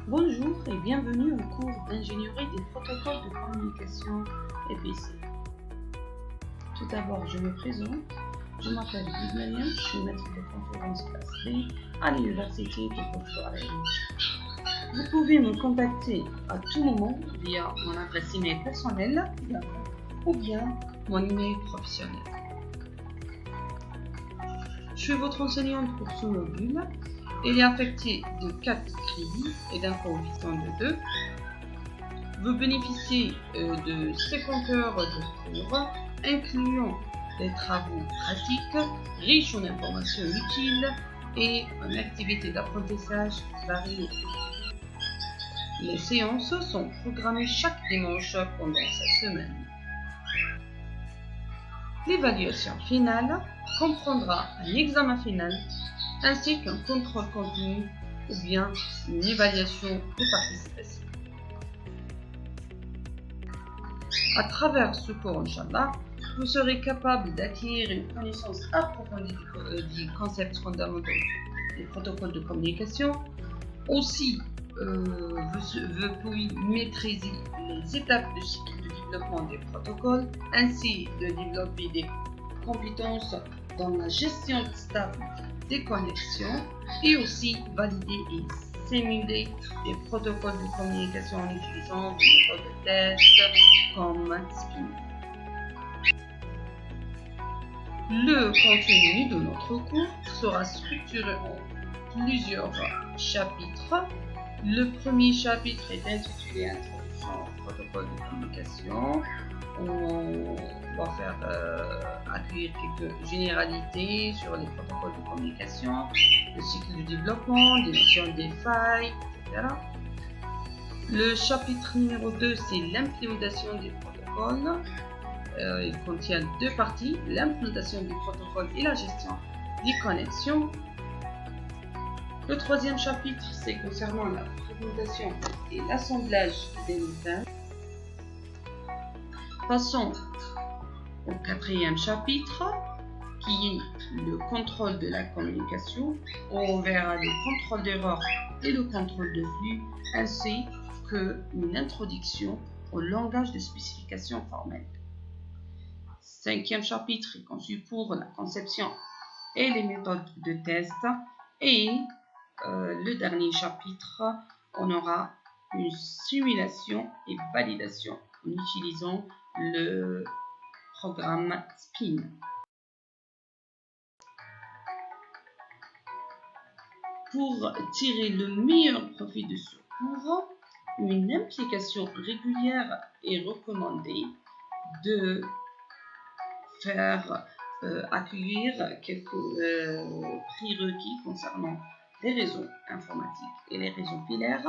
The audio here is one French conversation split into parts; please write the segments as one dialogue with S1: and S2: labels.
S1: Bonjour et bienvenue au cours d'ingénierie des protocoles de communication EPC. Tout d'abord, je me présente. Je m'appelle Guy Manian, je suis maître de conférence classe B à l'Université de Bordeaux. Vous pouvez me contacter à tout moment via mon adresse email personnelle ou bien mon email professionnel. Je suis votre enseignante pour ce module. Il est affecté de 4 crédits et d'un coefficient de 2. Vous bénéficiez de 50 heures de cours, incluant des travaux pratiques, riches en informations utiles et en activités d'apprentissage variées. Les séances sont programmées chaque dimanche pendant cette semaine. L'évaluation finale comprendra un examen final ainsi qu'un contrôle continu ou bien une évaluation de participation. À travers ce cours, Inch'Allah, vous serez capable d'acquérir une connaissance approfondie des concepts fondamentaux des protocoles de communication. Aussi, vous pouvez maîtriser les étapes du cycle de développement des protocoles, ainsi de développer des compétences dans la gestion stable des connexions et aussi valider et simuler des protocoles de communication en utilisant des méthodes de test comme SPIN. Le contenu de notre cours sera structuré en plusieurs chapitres. Le premier chapitre est intitulé Introduction au protocole de communication. On va faire accueillir quelques généralités sur les protocoles de communication, le cycle de développement, des notions des failles, etc. Le chapitre numéro 2, c'est l'implémentation des protocoles. Il contient deux parties, l'implémentation du protocole et la gestion des connexions. Le troisième chapitre, c'est concernant la fragmentation et l'assemblage des messages. Passons au quatrième chapitre, qui est le contrôle de la communication. On verra le contrôle d'erreur et le contrôle de flux, ainsi qu'une introduction au langage de spécification formelle. Cinquième chapitre est conçu pour la conception et les méthodes de test. Et le dernier chapitre, on aura une simulation et validation en utilisant le programme SPIN. Pour tirer le meilleur profit de ce cours, une implication régulière est recommandée de faire accueillir quelques prérequis concernant les réseaux informatiques et les réseaux filaires,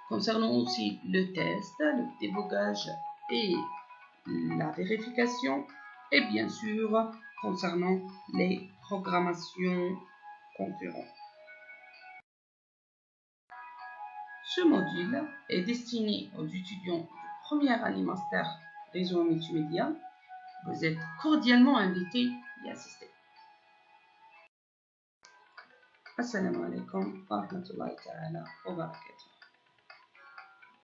S1: concernant aussi le test, le débogage et la vérification, et bien sûr concernant les programmations concurrentes. Ce module est destiné aux étudiants de première année master réseau multimédia. Vous êtes cordialement invités à y assister. Assalamu alaikum wa rahmatullahi ta'ala wa barakatuh.